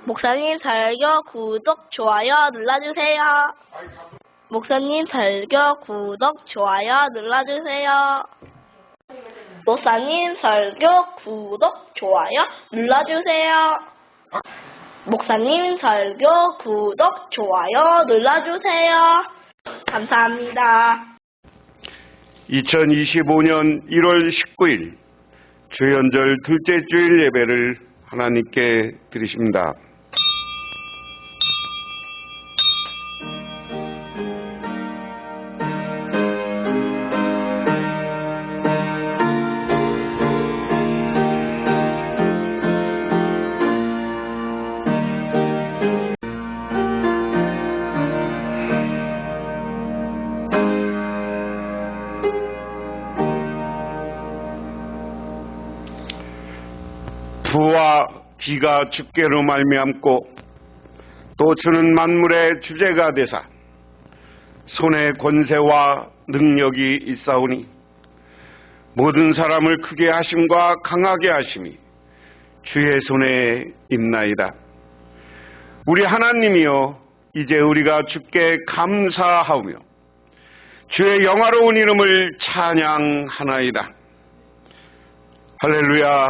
목사님 설교 구독, 좋아요 눌러주세요. 목사님 설교 구독, 좋아요 눌러주세요. 목사님 설교 구독, 좋아요 눌러주세요. 목사님 설교 구독, 좋아요 눌러주세요. 감사합니다. 2025년 1월 19일 주연절 둘째 주일 예배를 하나님께 드리십니다. 부와 비가 주께로 말미암고 또 주는 만물의 주제가 되사 손에 권세와 능력이 있사오니 모든 사람을 크게 하심과 강하게 하심이 주의 손에 있나이다. 우리 하나님이여, 이제 우리가 주께 감사하오며 주의 영화로운 이름을 찬양하나이다. 할렐루야.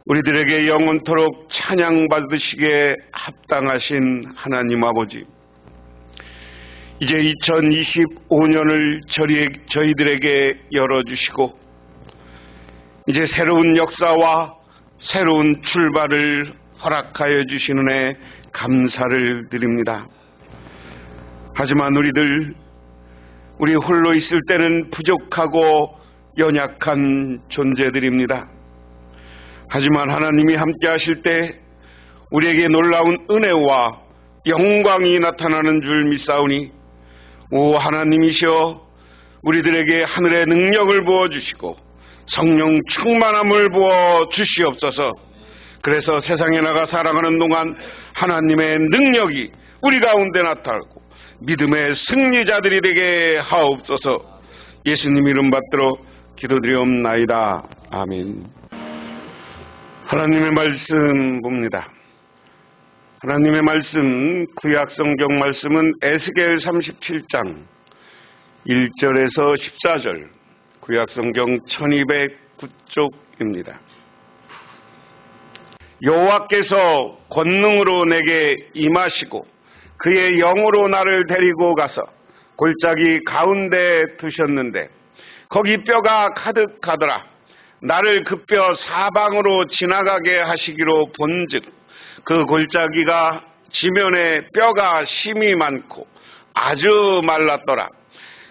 우리들에게 영원토록 찬양받으시기에 합당하신 하나님 아버지, 이제 2025년을 저희들에게 열어주시고 이제 새로운 역사와 새로운 출발을 허락하여 주신 은혜 감사를 드립니다. 하지만 우리 홀로 있을 때는 부족하고 연약한 존재들입니다. 하지만 하나님이 함께 하실 때 우리에게 놀라운 은혜와 영광이 나타나는 줄 믿사오니, 오 하나님이시여, 우리들에게 하늘의 능력을 부어주시고 성령 충만함을 부어주시옵소서. 그래서 세상에 나가 살아가는 동안 하나님의 능력이 우리 가운데 나타나고 믿음의 승리자들이 되게 하옵소서. 예수님 이름 받들어 기도드리옵나이다. 아멘. 하나님의 말씀 봅니다. 하나님의 말씀, 구약 성경 말씀은 에스겔 37장 1절에서 14절, 구약 성경 1209쪽입니다. 여호와께서 권능으로 내게 임하시고 그의 영으로 나를 데리고 가서 골짜기 가운데 두셨는데 거기 뼈가 가득하더라. 나를 그 뼈 사방으로 지나가게 하시기로 본즉 그 골짜기가 지면에 뼈가 심이 많고 아주 말랐더라.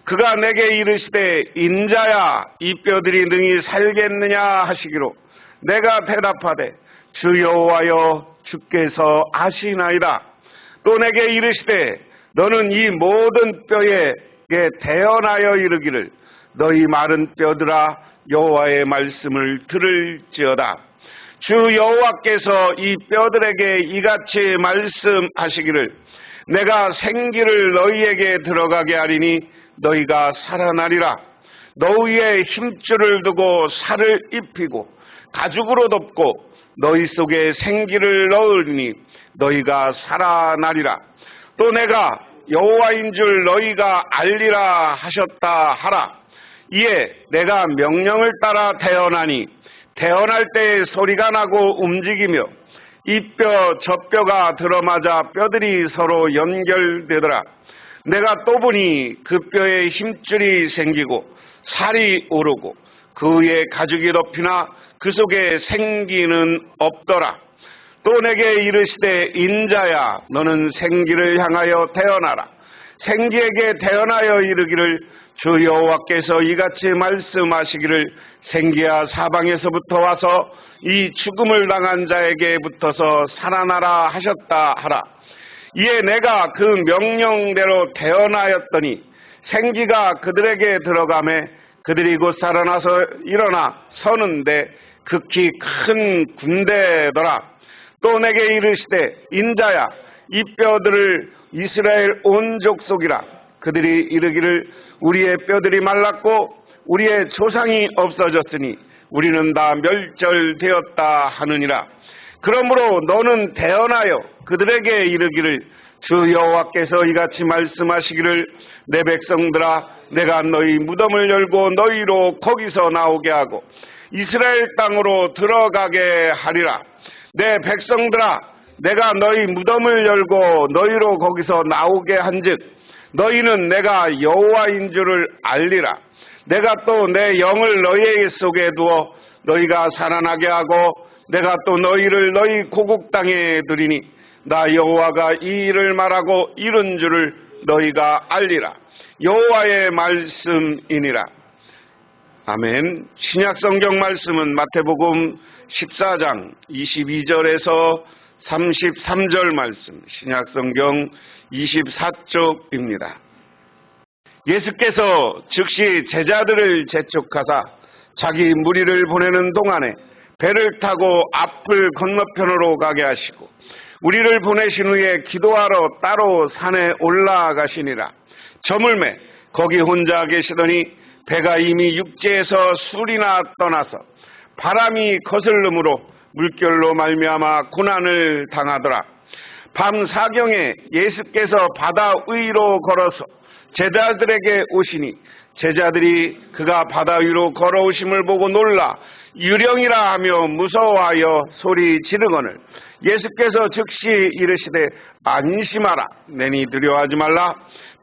그가 내게 이르시되 인자야, 이 뼈들이 능히 살겠느냐 하시기로 내가 대답하되 주 여호와여, 주께서 아시나이다. 또 내게 이르시되 너는 이 모든 뼈에게 대언하여 이르기를 너희 마른 뼈들아, 여호와의 말씀을 들을지어다. 주 여호와께서 이 뼈들에게 이같이 말씀하시기를 내가 생기를 너희에게 들어가게 하리니 너희가 살아나리라. 너희의 힘줄을 두고 살을 입히고 가죽으로 덮고 너희 속에 생기를 넣으니 너희가 살아나리라. 또 내가 여호와인 줄 너희가 알리라 하셨다 하라. 이에 내가 명령을 따라 태어나니 태어날 때 소리가 나고 움직이며 이 뼈 저 뼈가 들어맞아 뼈들이 서로 연결되더라. 내가 또 보니 그 뼈에 힘줄이 생기고 살이 오르고 그 위에 가죽이 덮이나 그 속에 생기는 없더라. 또 내게 이르시되 인자야, 너는 생기를 향하여 태어나라. 생기에게 태어나여 이르기를 주 여호와께서 이같이 말씀하시기를 생기야, 사방에서부터 와서 이 죽음을 당한 자에게 붙어서 살아나라 하셨다 하라. 이에 내가 그 명령대로 태어나였더니 생기가 그들에게 들어가매 그들이 곧 살아나서 일어나 서는데 극히 큰 군대더라. 또 내게 이르시되 인자야, 이 뼈들을 이스라엘 온 족속이라. 그들이 이르기를 우리의 뼈들이 말랐고 우리의 조상이 없어졌으니 우리는 다 멸절되었다 하느니라. 그러므로 너는 대언하여 그들에게 이르기를 주 여호와께서 이같이 말씀하시기를 내 백성들아 내가 너희 무덤을 열고 너희로 거기서 나오게 하고 이스라엘 땅으로 들어가게 하리라. 내 백성들아 내가 너희 무덤을 열고 너희로 거기서 나오게 한즉 너희는 내가 여호와인 줄을 알리라. 내가 또 내 영을 너희 속에 두어 너희가 살아나게 하고 내가 또 너희를 너희 고국 땅에 들이니 나 여호와가 이 일을 말하고 이룬 줄을 너희가 알리라. 여호와의 말씀이니라. 아멘. 신약성경 말씀은 마태복음 14장 22절에서 33절 말씀, 신약성경 24쪽입니다. 예수께서 즉시 제자들을 재촉하사 자기 무리를 보내는 동안에 배를 타고 앞을 건너편으로 가게 하시고 우리를 보내신 후에 기도하러 따로 산에 올라가시니라. 저물매 거기 혼자 계시더니 배가 이미 육지에서 술이나 떠나서 바람이 거슬름으로 물결로 말미암아 고난을 당하더라. 밤 사경에 예수께서 바다 위로 걸어서 제자들에게 오시니 제자들이 그가 바다 위로 걸어오심을 보고 놀라 유령이라 하며 무서워하여 소리 지르거늘 예수께서 즉시 이르시되 안심하라 내니 두려워하지 말라.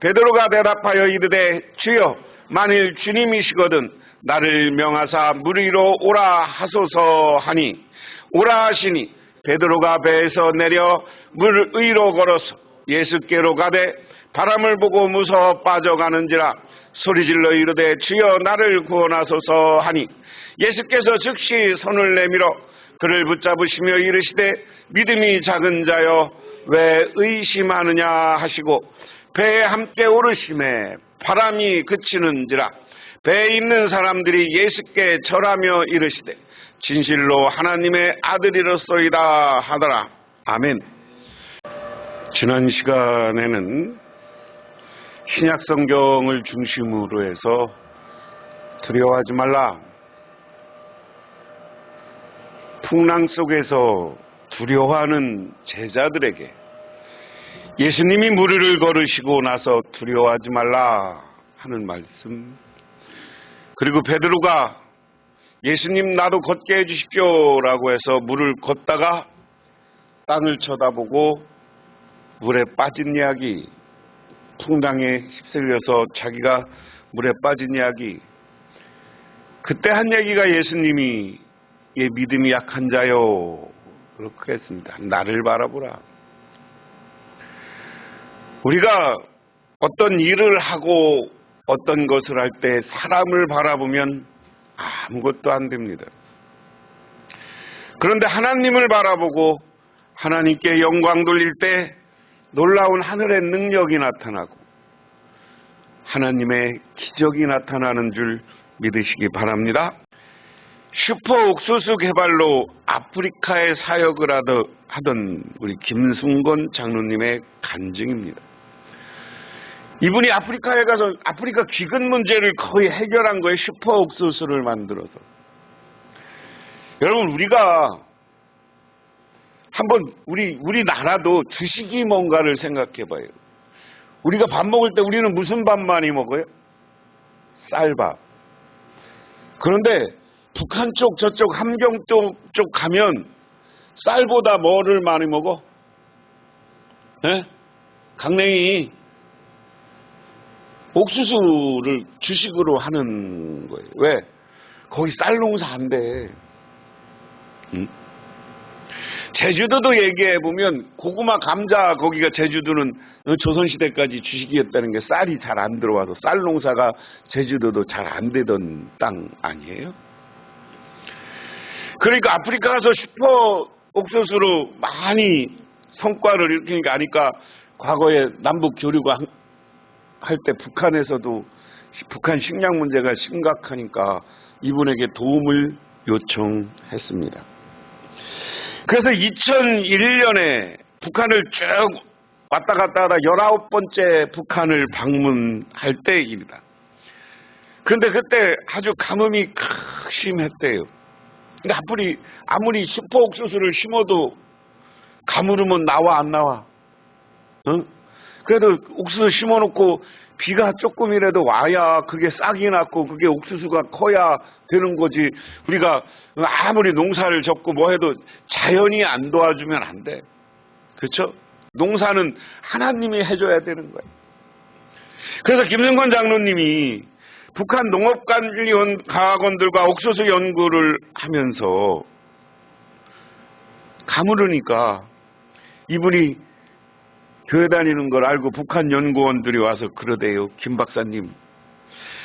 베드로가 대답하여 이르되 주여 만일 주님이시거든 나를 명하사 물 위로 오라 하소서 하니 오라 하시니 베드로가 배에서 내려 물 위로 걸어서 예수께로 가되 바람을 보고 무서워 빠져가는지라 소리질러 이르되 주여 나를 구원하소서 하니 예수께서 즉시 손을 내밀어 그를 붙잡으시며 이르시되 믿음이 작은 자여 왜 의심하느냐 하시고 배에 함께 오르심에 바람이 그치는지라. 배에 있는 사람들이 예수께 절하며 이르시되 진실로 하나님의 아들이로소이다 하더라. 아멘. 지난 시간에는 신약성경을 중심으로 해서 두려워하지 말라, 풍랑 속에서 두려워하는 제자들에게 예수님이 무리를 걸으시고 나서 두려워하지 말라 하는 말씀, 그리고 베드로가 예수님 나도 걷게 해주십시오 라고 해서 물을 걷다가 땅을 쳐다보고 물에 빠진 이야기, 풍랑에 휩쓸려서 자기가 물에 빠진 이야기, 그때 한 얘기가 예수님이 예 믿음이 약한 자요 그렇게 했습니다. 나를 바라보라. 우리가 어떤 일을 하고 어떤 것을 할 때 사람을 바라보면 아무것도 안 됩니다. 그런데 하나님을 바라보고 하나님께 영광 돌릴 때 놀라운 하늘의 능력이 나타나고 하나님의 기적이 나타나는 줄 믿으시기 바랍니다. 슈퍼 옥수수 개발로 아프리카에 사역을 하던 우리 김순건 장로님의 간증입니다. 이분이 아프리카에 가서 아프리카 기근 문제를 거의 해결한 거예요. 슈퍼 옥수수를 만들어서. 여러분, 우리가 한번 우리나라도 주식이 뭔가를 생각해 봐요. 우리가 밥 먹을 때 우리는 무슨 밥 많이 먹어요? 쌀밥. 그런데 북한 쪽, 저쪽 함경 쪽 가면 쌀보다 뭐를 많이 먹어? 네? 강냉이. 옥수수를 주식으로 하는 거예요. 왜? 거기 쌀 농사 안 돼. 응? 제주도도 얘기해보면 고구마, 감자, 거기가 제주도는 조선시대까지 주식이었다는 게 쌀이 잘 안 들어와서 쌀 농사가 제주도도 잘 안 되던 땅 아니에요? 그러니까 아프리카 가서 슈퍼 옥수수로 많이 성과를 일으키니까 아니까 과거에 남북 교류가 할 때 북한에서도 북한 식량 문제가 심각하니까 이분에게 도움을 요청했습니다. 그래서 2001년에 북한을 쭉 왔다 갔다 하다 19번째 북한을 방문할 때입니다. 그런데 그때 아주 가뭄이 심했대요. 근데 아무리 슈퍼 옥수수를 심어도 가물으면 나와 안 나와? 응? 그래도 옥수수 심어놓고 비가 조금이라도 와야 그게 싹이 났고 그게 옥수수가 커야 되는 거지. 우리가 아무리 농사를 짓고 뭐 해도 자연이 안 도와주면 안 돼. 그렇죠? 농사는 하나님이 해줘야 되는 거예요. 그래서 김승권 장로님이 북한 농업관리과학원들과 옥수수 연구를 하면서 가물으니까 이분이 교회 다니는 걸 알고 북한 연구원들이 와서 그러대요. 김 박사님,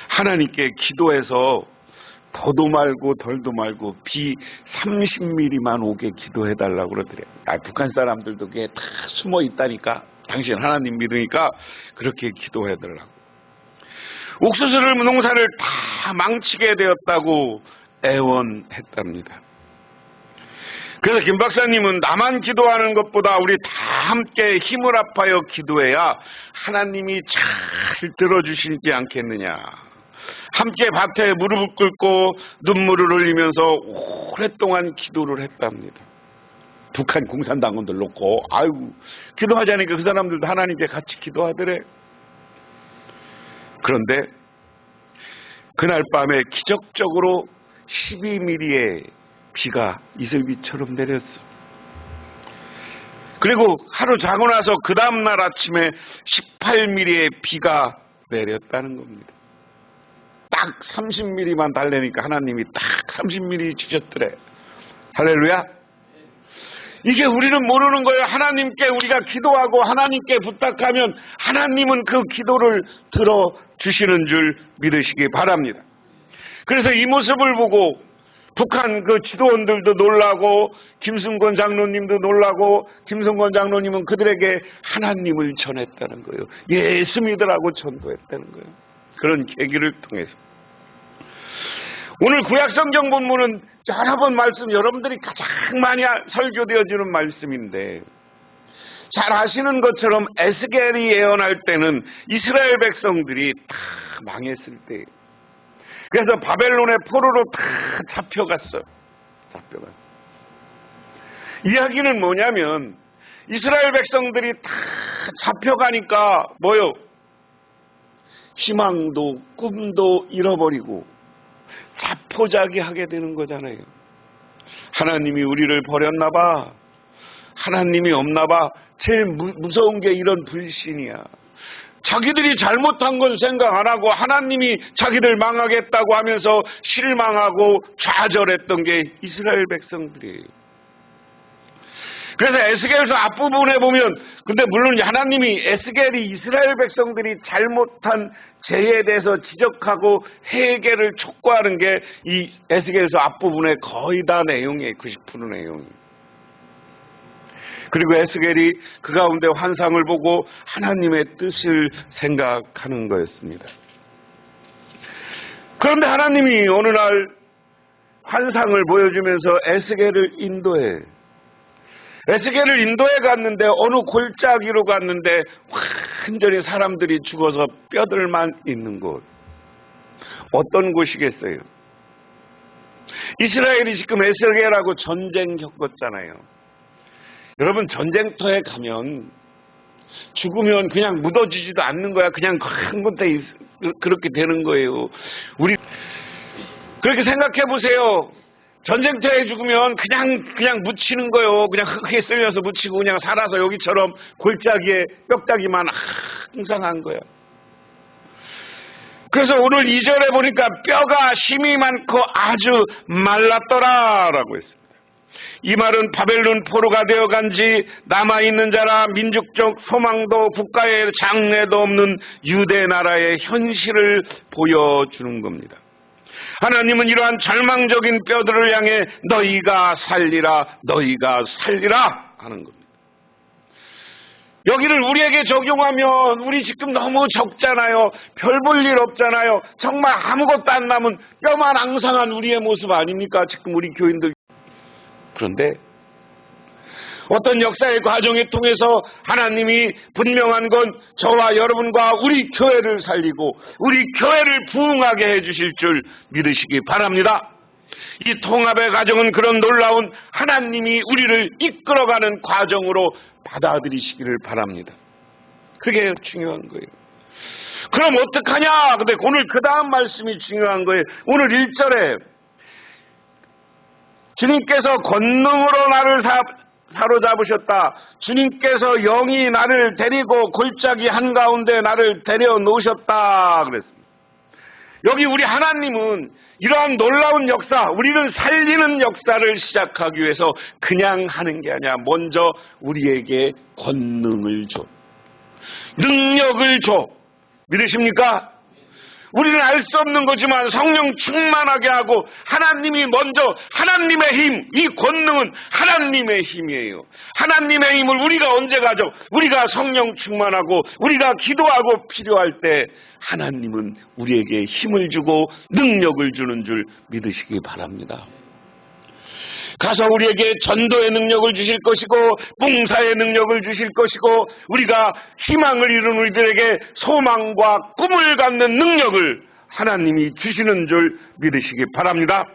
하나님께 기도해서 더도 말고 덜도 말고 비 30mm만 오게 기도해달라고 그러더래요. 북한 사람들도 그게 다 숨어 있다니까. 당신 하나님 믿으니까 그렇게 기도해달라고. 옥수수를 농사를 다 망치게 되었다고 애원했답니다. 그래서 김 박사님은 나만 기도하는 것보다 우리 다 함께 힘을 합하여 기도해야 하나님이 잘 들어주시지 않겠느냐. 함께 밭에 무릎을 꿇고 눈물을 흘리면서 오랫동안 기도를 했답니다. 북한 공산당원들 놓고 아이고 기도하자니까 그 사람들도 하나님께 같이 기도하더래. 그런데 그날 밤에 기적적으로 12mm의 비가 이슬비처럼 내렸어. 그리고 하루 자고 나서 그 다음날 아침에 18mm의 비가 내렸다는 겁니다. 딱 30mm만 달래니까 하나님이 딱 30mm 주셨더래. 할렐루야. 이게 우리는 모르는 거예요. 하나님께 우리가 기도하고 하나님께 부탁하면 하나님은 그 기도를 들어주시는 줄 믿으시기 바랍니다. 그래서 이 모습을 보고 북한 그 지도원들도 놀라고 김승권 장로님도 놀라고 김승권 장로님은 그들에게 하나님을 전했다는 거예요. 예수 믿으라고 전도했다는 거예요. 그런 계기를 통해서. 오늘 구약성경 본문은 여러 번 말씀 여러분들이 가장 많이 설교되어지는 말씀인데 잘 아시는 것처럼 에스겔이 예언할 때는 이스라엘 백성들이 다 망했을 때예요. 그래서 바벨론의 포로로 다 잡혀갔어. 이야기는 뭐냐면 이스라엘 백성들이 다 잡혀가니까 뭐요? 희망도 꿈도 잃어버리고 자포자기하게 되는 거잖아요. 하나님이 우리를 버렸나 봐. 하나님이 없나 봐. 제일 무서운 게 이런 불신이야. 자기들이 잘못한 건 생각 안 하고 하나님이 자기들 망하겠다고 하면서 실망하고 좌절했던 게 이스라엘 백성들이에요. 그래서 에스겔서 앞부분에 보면 근데 물론 하나님이 에스겔이 이스라엘 백성들이 잘못한 죄에 대해서 지적하고 해결을 촉구하는 게 이 에스겔서 앞부분에 거의 다 내용이에요. 90% 내용이. 그리고 에스겔이 그 가운데 환상을 보고 하나님의 뜻을 생각하는 거였습니다. 그런데 하나님이 어느 날 환상을 보여주면서 에스겔을 인도해. 에스겔을 인도에 갔는데 어느 골짜기로 갔는데 완전히 사람들이 죽어서 뼈들만 있는 곳. 어떤 곳이겠어요? 이스라엘이 지금 에스겔하고 전쟁 겪었잖아요. 여러분 전쟁터에 가면 죽으면 그냥 묻어지지도 않는 거야. 그냥 한 군데 그렇게 되는 거예요. 우리 그렇게 생각해 보세요. 전쟁터에 죽으면 그냥 묻히는 거예요. 그냥 흙에 쓸려서 묻히고 그냥 살아서 여기처럼 골짜기에 뼈다귀만 항상 한 거예요. 그래서 오늘 2절에 보니까 뼈가 힘이 많고 아주 말랐더라라고 했습니다. 이 말은 바벨론 포로가 되어간 지 남아있는 자라 민족적 소망도 국가의 장래도 없는 유대 나라의 현실을 보여주는 겁니다. 하나님은 이러한 절망적인 뼈들을 향해 너희가 살리라 하는 겁니다. 여기를 우리에게 적용하면 우리 지금 너무 적잖아요. 별 볼 일 없잖아요. 정말 아무것도 안 남은 뼈만 앙상한 우리의 모습 아닙니까? 지금 우리 교인들. 그런데 어떤 역사의 과정을 통해서 하나님이 분명한 건 저와 여러분과 우리 교회를 살리고 우리 교회를 부흥하게 해주실 줄 믿으시기 바랍니다. 이 통합의 과정은 그런 놀라운 하나님이 우리를 이끌어가는 과정으로 받아들이시기를 바랍니다. 그게 중요한 거예요. 그럼 어떡하냐? 근데 오늘 그 다음 말씀이 중요한 거예요. 오늘 1절에 주님께서 권능으로 나를 사로잡으셨다. 주님께서 영이 나를 데리고 골짜기 한가운데 나를 데려 놓으셨다 그랬습니다. 여기 우리 하나님은 이러한 놀라운 역사, 우리를 살리는 역사를 시작하기 위해서 그냥 하는 게 아니라 먼저 우리에게 권능을 줘. 능력을 줘. 믿으십니까? 우리는 알 수 없는 거지만 성령 충만하게 하고 하나님이 먼저 하나님의 힘, 이 권능은 하나님의 힘이에요. 하나님의 힘을 우리가 언제 가져? 우리가 성령 충만하고 우리가 기도하고 필요할 때 하나님은 우리에게 힘을 주고 능력을 주는 줄 믿으시기 바랍니다. 가서 우리에게 전도의 능력을 주실 것이고 봉사의 능력을 주실 것이고 우리가 희망을 이룬 우리들에게 소망과 꿈을 갖는 능력을 하나님이 주시는 줄 믿으시기 바랍니다.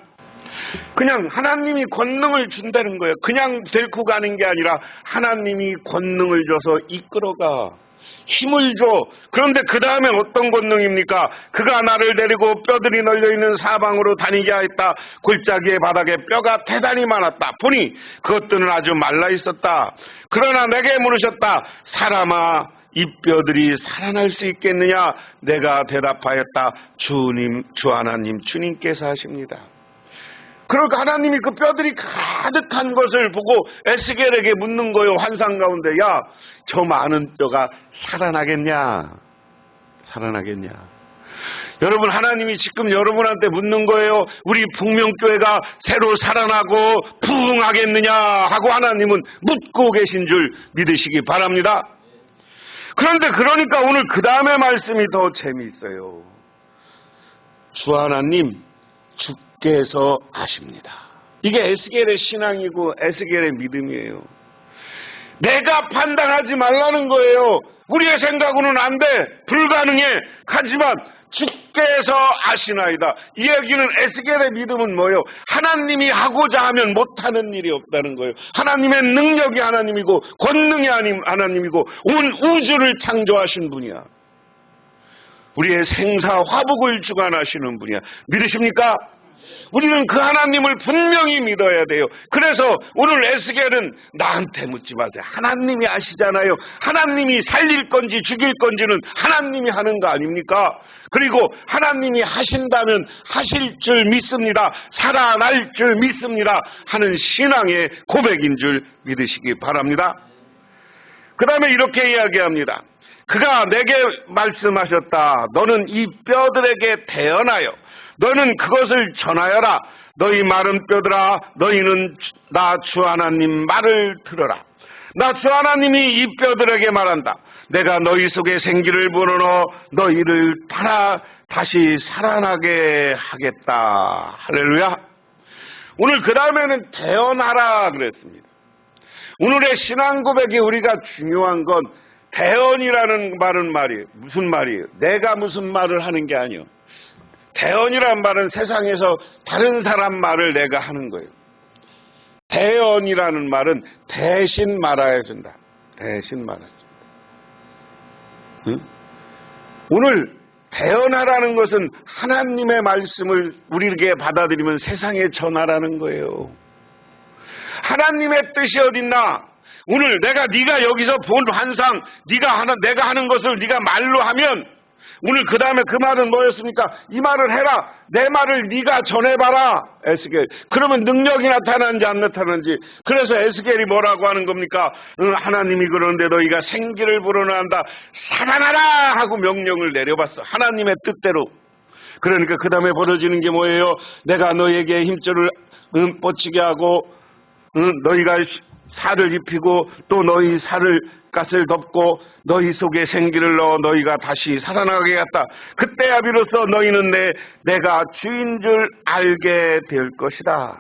그냥 하나님이 권능을 준다는 거예요. 그냥 데리고 가는 게 아니라 하나님이 권능을 줘서 이끌어가. 힘을 줘. 그런데 그 다음에 어떤 권능입니까? 그가 나를 데리고 뼈들이 널려있는 사방으로 다니게 하였다. 골짜기의 바닥에 뼈가 대단히 많았다. 보니 그것들은 아주 말라있었다. 그러나 내게 물으셨다. 사람아, 이 뼈들이 살아날 수 있겠느냐? 내가 대답하였다. 주님, 주 하나님, 주님께서 하십니다. 그러니까 하나님이 그 뼈들이 가득한 것을 보고 에스겔에게 묻는 거예요. 환상 가운데. 야, 저 많은 뼈가 살아나겠냐? 살아나겠냐? 여러분, 하나님이 지금 여러분한테 묻는 거예요. 우리 북명교회가 새로 살아나고 부흥하겠느냐? 하고 하나님은 묻고 계신 줄 믿으시기 바랍니다. 그런데 그러니까 오늘 그 다음에 말씀이 더 재미있어요. 주 하나님, 주께서 아십니다. 이게 에스겔의 신앙이고 에스겔의 믿음이에요. 내가 판단하지 말라는 거예요. 우리의 생각으로는 안 돼. 불가능해. 하지만 주께서 아시나이다. 이 얘기는 에스겔의 믿음은 뭐예요? 하나님이 하고자 하면 못하는 일이 없다는 거예요. 하나님의 능력이 하나님이고 권능이 하나님이고 온 우주를 창조하신 분이야. 우리의 생사 화복을 주관하시는 분이야. 믿으십니까? 우리는 그 하나님을 분명히 믿어야 돼요. 그래서 오늘 에스겔은 나한테 묻지 마세요. 하나님이 아시잖아요. 하나님이 살릴 건지 죽일 건지는 하나님이 하는 거 아닙니까? 그리고 하나님이 하신다면 하실 줄 믿습니다. 살아날 줄 믿습니다. 하는 신앙의 고백인 줄 믿으시기 바랍니다. 그 다음에 이렇게 이야기합니다. 그가 내게 말씀하셨다. 너는 이 뼈들에게 대언하여 너는 그것을 전하여라. 너희 마른 뼈들아, 너희는 나 주 하나님 말을 들어라. 나 주 하나님이 이 뼈들에게 말한다. 내가 너희 속에 생기를 불어넣어 너희를 다시 살아나게 하겠다. 할렐루야. 오늘 그 다음에는 대언하라 그랬습니다. 오늘의 신앙 고백이 우리가 중요한 건 대언이라는 말은 말이에요. 무슨 말이에요? 내가 무슨 말을 하는 게 아니에요. 대언이란 말은 세상에서 다른 사람 말을 내가 하는 거예요. 대언이라는 말은 대신 말아야 준다. 대신 말아야 준다. 응? 오늘 대언하라는 것은 하나님의 말씀을 우리에게 받아들이면 세상에 전하라는 거예요. 하나님의 뜻이 어딨나? 오늘 네가 여기서 본 환상, 내가 하는 것을 네가 말로 하면 오늘 그 다음에 그 말은 뭐였습니까? 이 말을 해라. 내 말을 네가 전해봐라. 에스겔. 그러면 능력이 나타나는지 안 나타나는지. 그래서 에스겔이 뭐라고 하는 겁니까? 하나님이 그러는데 너희가 생기를 불어넣는다. 살아나라 하고 명령을 내려봤어. 하나님의 뜻대로. 그러니까 그 다음에 벌어지는 게 뭐예요? 내가 너희에게 힘줄을 뻗치게 하고 너희가 살을 입히고 또 너희 가스를 덮고 너희 속에 생기를 넣어 너희가 다시 살아나게 했다. 그때야 비로소 너희는 내가 주인 줄 알게 될 것이다.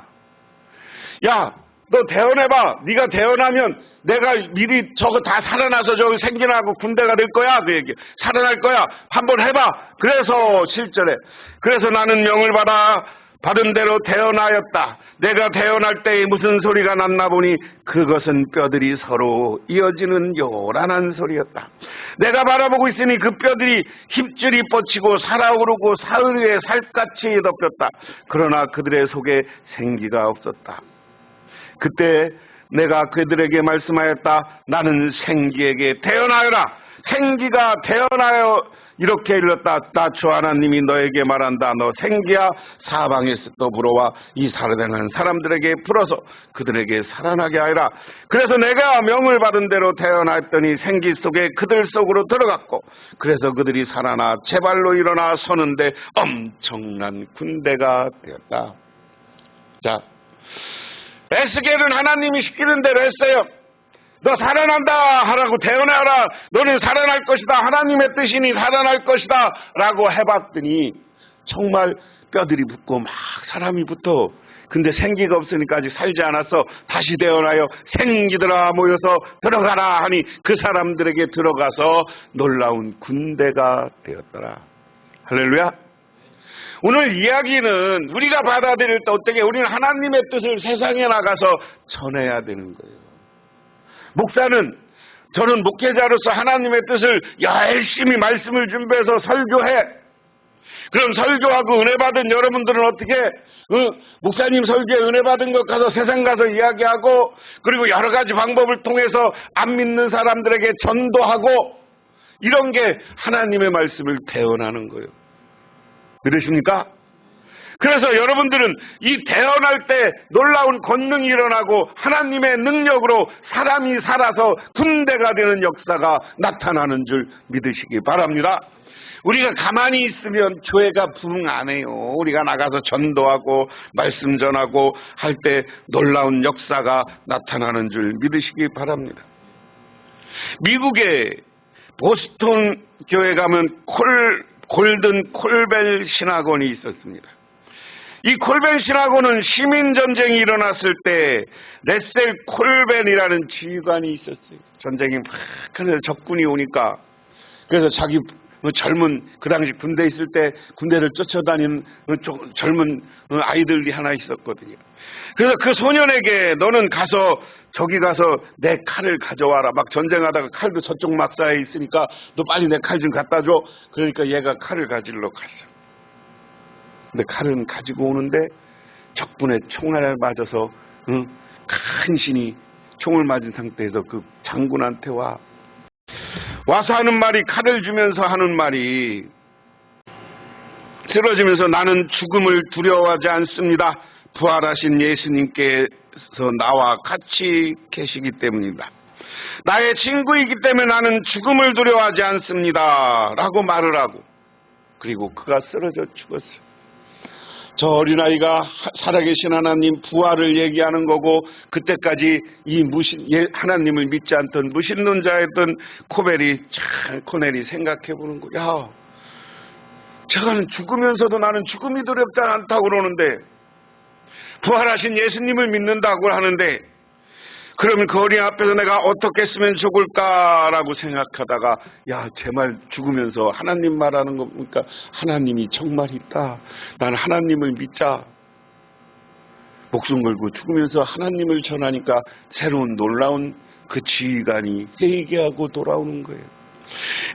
야, 너 대언해봐. 네가 대언하면 내가 미리 저거 다 살아나서 저기 생기나고 군대가 될 거야. 그 얘기. 살아날 거야. 한번 해봐. 그래서 7절에 그래서 나는 명을 받아 받은 대로 태어나였다. 내가 태어날 때 무슨 소리가 났나 보니 그것은 뼈들이 서로 이어지는 요란한 소리였다. 내가 바라보고 있으니 그 뼈들이 힙줄이 뻗치고 살아오르고 사흘 위에 살갗이 덮였다. 그러나 그들의 속에 생기가 없었다. 그때 내가 그들에게 말씀하였다. 나는 생기에게 태어나여라. 생기가 태어나여 이렇게 일렀다. 나 주 하나님이 너에게 말한다. 너 생기야 사방에서 불어와 이 살아나는 사람들에게 불어서 그들에게 살아나게 하여라. 그래서 내가 명을 받은 대로 태어났더니 생기 속에 그들 속으로 들어갔고 그래서 그들이 살아나 제발로 일어나 서는데 엄청난 군대가 되었다. 자, 에스겔은 하나님이 시키는 대로 했어요. 너 살아난다 하라고 태어나라. 너는 살아날 것이다. 하나님의 뜻이니 살아날 것이다 라고 해봤더니 정말 뼈들이 붙고 막 사람이 붙어. 근데 생기가 없으니까 아직 살지 않았어. 다시 태어나요. 생기들아 모여서 들어가라 하니 그 사람들에게 들어가서 놀라운 군대가 되었더라. 할렐루야. 오늘 이야기는 우리가 받아들일 때 어떻게 우리는 하나님의 뜻을 세상에 나가서 전해야 되는 거예요. 목사는 저는 목회자로서 하나님의 뜻을 열심히 말씀을 준비해서 설교해. 그럼 설교하고 은혜 받은 여러분들은 어떻게 목사님 설교에 은혜 받은 것 가서 세상 가서 이야기하고 그리고 여러 가지 방법을 통해서 안 믿는 사람들에게 전도하고 이런 게 하나님의 말씀을 대언하는 거예요. 믿으십니까? 그래서 여러분들은 이 태어날 때 놀라운 권능이 일어나고 하나님의 능력으로 사람이 살아서 군대가 되는 역사가 나타나는 줄 믿으시기 바랍니다. 우리가 가만히 있으면 교회가 부흥 안 해요. 우리가 나가서 전도하고 말씀 전하고 할 때 놀라운 역사가 나타나는 줄 믿으시기 바랍니다. 미국의 보스턴 교회 가면 골든 콜벨 신학원이 있었습니다. 이 콜벨 신학원은 시민전쟁이 일어났을 때 레셀 콜벨이라는 지휘관이 있었어요. 전쟁이 막 그래서 적군이 오니까 그래서 자기 젊은 그 당시 군대에 있을 때 군대를 쫓아다니는 젊은 아이들이 하나 있었거든요. 그래서 그 소년에게 너는 가서 저기 가서 내 칼을 가져와라. 막 전쟁하다가 칼도 저쪽 막사에 있으니까 너 빨리 내 칼 좀 갖다 줘. 그러니까 얘가 칼을 가지러 갔어. 근데 칼은 가지고 오는데 적군의 총알을 맞아서 간신히 총을 맞은 상태에서 그 장군한테 와서 하는 말이 칼을 주면서 하는 말이 쓰러지면서 나는 죽음을 두려워하지 않습니다. 부활하신 예수님께서 나와 같이 계시기 때문입니다. 나의 친구이기 때문에 나는 죽음을 두려워하지 않습니다. 라고 말을 하고 그리고 그가 쓰러져 죽었어요. 저 어린아이가 살아계신 하나님 부활을 얘기하는 거고 그때까지 이 하나님을 믿지 않던 무신론자였던 코넬이 생각해보는 거야. 야, 저거는 죽으면서도 나는 죽음이 두렵지 않다고 그러는데 부활하신 예수님을 믿는다고 하는데 그러면 그 어린 앞에서 내가 어떻게 쓰면 죽을까라고 생각하다가 야, 제 말 죽으면서 하나님 말하는 거 보니까 하나님이 정말 있다. 나는 하나님을 믿자. 목숨 걸고 죽으면서 하나님을 전하니까 새로운 놀라운 그 지휘관이 회개하고 돌아오는 거예요.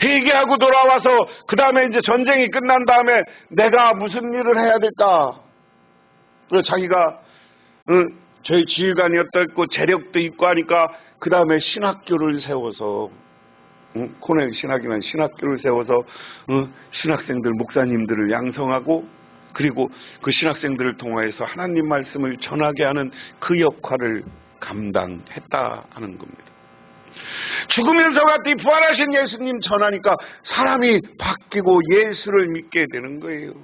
회개하고 돌아와서 그 다음에 이제 전쟁이 끝난 다음에 내가 무슨 일을 해야 될까? 그래서 자기가 저희 지휘관이었고 재력도 있고 하니까 그 다음에 신학교를 세워서 코넬 신학이라는 신학교를 세워서 신학생들 목사님들을 양성하고 그리고 그 신학생들을 통해서 하나님 말씀을 전하게 하는 그 역할을 감당했다 하는 겁니다. 죽으면서 같이 부활하신 예수님 전하니까 사람이 바뀌고 예수를 믿게 되는 거예요.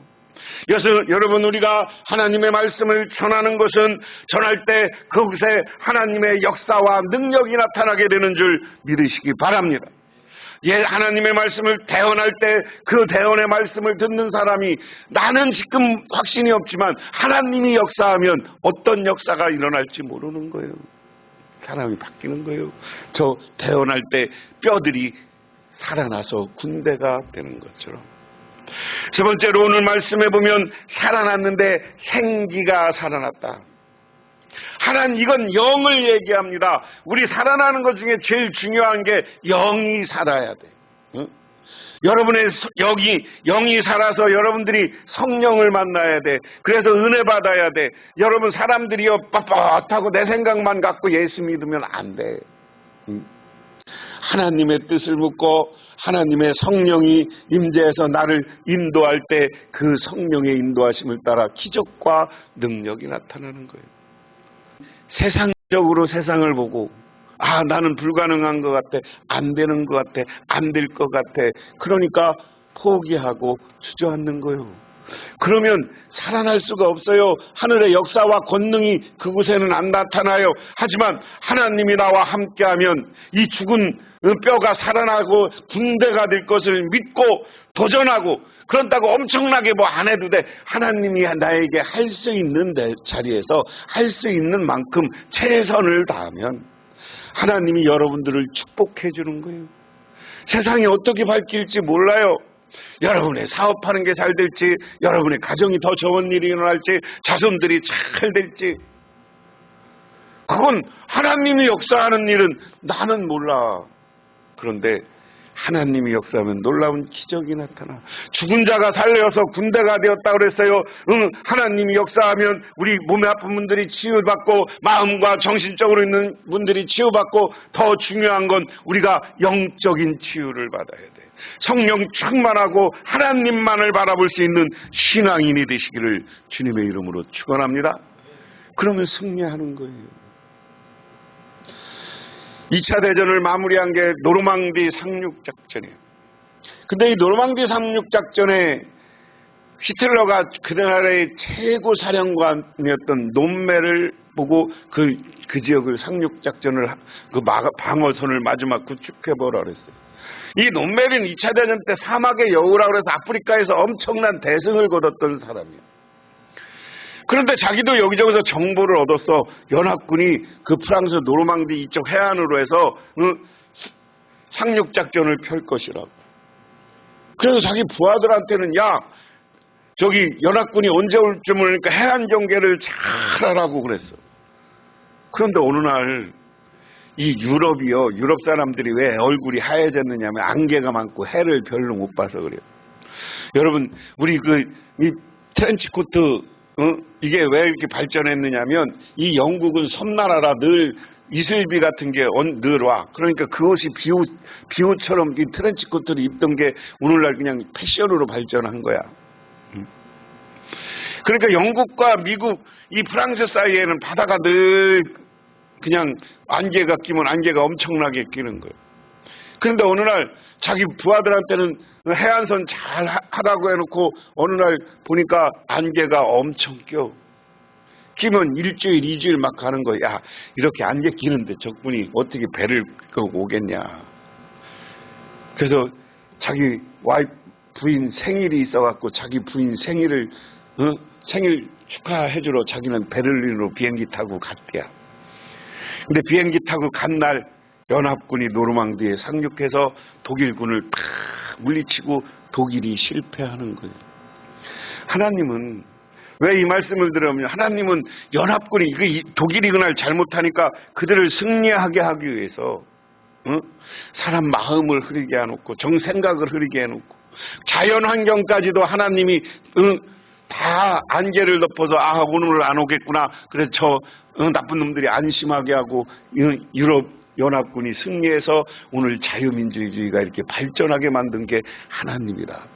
그래서 여러분 우리가 하나님의 말씀을 전하는 것은 전할 때 그곳에 하나님의 역사와 능력이 나타나게 되는 줄 믿으시기 바랍니다. 하나님의 말씀을 대언할 때 그 대언의 말씀을 듣는 사람이 나는 지금 확신이 없지만 하나님이 역사하면 어떤 역사가 일어날지 모르는 거예요. 사람이 바뀌는 거예요. 저 대언할 때 뼈들이 살아나서 군대가 되는 것처럼. 세 번째로 오늘 말씀해 보면 살아났는데 생기가 살아났다. 하나님, 이건 영을 얘기합니다. 우리 살아나는 것 중에 제일 중요한 게 영이 살아야 돼. 응? 여러분의 영이 살아서 여러분들이 성령을 만나야 돼. 그래서 은혜 받아야 돼. 여러분, 사람들이요 빳빳하고 내 생각만 갖고 예수 믿으면 안 돼. 응? 하나님의 뜻을 묻고 하나님의 성령이 임재해서 나를 인도할 때 그 성령의 인도하심을 따라 기적과 능력이 나타나는 거예요. 세상적으로 세상을 보고 나는 불가능한 것 같아, 안 되는 것 같아, 안 될 것 같아. 그러니까 포기하고 주저앉는 거예요. 그러면 살아날 수가 없어요. 하늘의 역사와 권능이 그곳에는 안 나타나요. 하지만 하나님이 나와 함께하면 이 죽은 뼈가 살아나고 군대가 될 것을 믿고 도전하고, 그런다고 엄청나게 뭐 안 해도 돼. 하나님이 나에게 할 수 있는 자리에서 할 수 있는 만큼 최선을 다하면 하나님이 여러분들을 축복해 주는 거예요. 세상이 어떻게 바뀔지 몰라요. 여러분의 사업하는 게 잘 될지, 여러분의 가정이 더 좋은 일이 일어날지, 자손들이 잘 될지, 그건 하나님이 역사하는 일은 나는 몰라. 그런데 하나님이 역사하면 놀라운 기적이 나타나. 죽은 자가 살려서 군대가 되었다 그랬어요. 하나님이 역사하면 우리 몸에 아픈 분들이 치유받고 마음과 정신적으로 있는 분들이 치유받고, 더 중요한 건 우리가 영적인 치유를 받아야 돼. 성령 충만하고 하나님만을 바라볼 수 있는 신앙인이 되시기를 주님의 이름으로 축원합니다. 그러면 승리하는 거예요. 2차 대전을 마무리한 게 노르망디 상륙작전이에요. 근데 이 노르망디 상륙작전에 히틀러가 그날의 최고 사령관이었던 논멜을 보고 그 지역을 상륙작전을, 방어선을 마지막 구축해보라 그랬어요. 이 논멜은 2차 대전 때 사막의 여우라고 그래서 아프리카에서 엄청난 대승을 거뒀던 사람이에요. 그런데 자기도 여기저기서 정보를 얻었어. 연합군이 그 프랑스 노르망디 이쪽 해안으로 해서 상륙작전을 펼 것이라고. 그래서 자기 부하들한테는 저기 연합군이 언제 올 줄 모르니까 해안 경계를 잘 하라고 그랬어. 그런데 어느 날 이 유럽 사람들이 왜 얼굴이 하얘졌느냐면 안개가 많고 해를 별로 못 봐서 그래요. 여러분, 우리 이 트렌치코트 이게 왜 이렇게 발전했느냐면, 이 영국은 섬나라라 늘 이슬비 같은 게 늘 와. 그러니까 그것이 비옷처럼 이 트렌치코트를 입던 게 오늘날 그냥 패션으로 발전한 거야. 그러니까 영국과 미국, 이 프랑스 사이에는 바다가 늘 그냥 안개가 끼면 안개가 엄청나게 끼는 거예요. 그런데 어느 날 자기 부하들한테는 해안선 잘 하라고 해놓고 어느 날 보니까 안개가 엄청 끼면 일주일, 2주일 막 가는 거야. 이렇게 안개 끼는데 적군이 어떻게 배를 끌고 오겠냐. 그래서 자기 부인 생일이 있어갖고 자기 부인 생일 축하해주러 자기는 베를린으로 비행기 타고 갔대야. 근데 비행기 타고 간 날 연합군이 노르망디에 상륙해서 독일군을 다 물리치고 독일이 실패하는 거예요. 하나님은 왜 이 말씀을 들으면, 하나님은 연합군이 독일이 그날 잘못하니까 그들을 승리하게 하기 위해서 사람 마음을 흐리게 해놓고 정생각을 흐리게 해놓고 자연 환경까지도 하나님이 다 안개를 덮어서 오늘 안 오겠구나. 그래서 저 나쁜 놈들이 안심하게 하고 유럽 연합군이 승리해서 오늘 자유민주주의가 이렇게 발전하게 만든 게 하나님이다.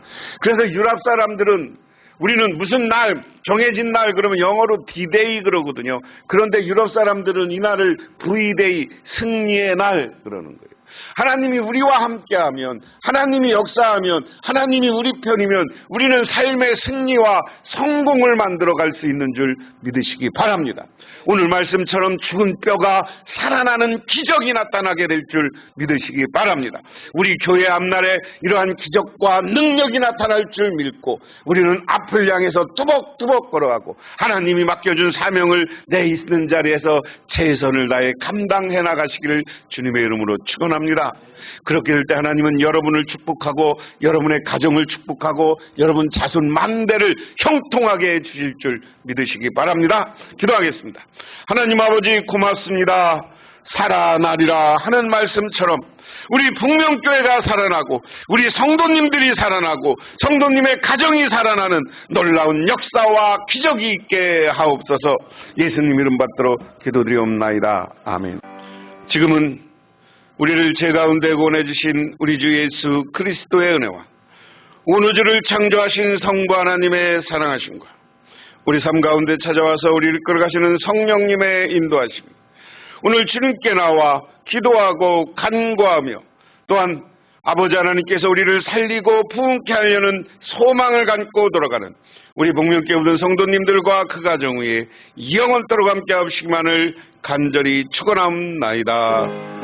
그래서 유럽 사람들은 우리는 무슨 날, 정해진 날 그러면 영어로 D-Day 그러거든요. 그런데 유럽 사람들은 이 날을 V-Day, 승리의 날 그러는 거예요. 하나님이 우리와 함께하면, 하나님이 역사하면, 하나님이 우리 편이면 우리는 삶의 승리와 성공을 만들어갈 수 있는 줄 믿으시기 바랍니다. 오늘 말씀처럼 죽은 뼈가 살아나는 기적이 나타나게 될 줄 믿으시기 바랍니다. 우리 교회 앞날에 이러한 기적과 능력이 나타날 줄 믿고 우리는 앞을 향해서 뚜벅뚜벅 걸어가고 하나님이 맡겨준 사명을 내 있는 자리에서 최선을 다해 감당해 나가시기를 주님의 이름으로 축원합니다. 원합니다. 그렇게 될 때 하나님은 여러분을 축복하고 여러분의 가정을 축복하고 여러분 자손 만대를 형통하게 해주실 줄 믿으시기 바랍니다. 기도하겠습니다. 하나님 아버지 고맙습니다. 살아나리라 하는 말씀처럼 우리 북명교회가 살아나고 우리 성도님들이 살아나고 성도님의 가정이 살아나는 놀라운 역사와 기적이 있게 하옵소서. 예수님 이름 받들어 기도드리옵나이다. 아멘. 지금은 우리를 제 가운데 보내주신 우리 주 예수 그리스도의 은혜와 온 우주를 창조하신 성부 하나님의 사랑하심과 우리 삶 가운데 찾아와서 우리를 끌어가시는 성령님의 인도하심, 오늘 주님께 나와 기도하고 간구하며 또한 아버지 하나님께서 우리를 살리고 부흥케 하려는 소망을 갖고 돌아가는 우리 복명교회 모든 성도님들과 그 가정 위에 영원토록 함께 하시기만을 간절히 축원하옵나이다.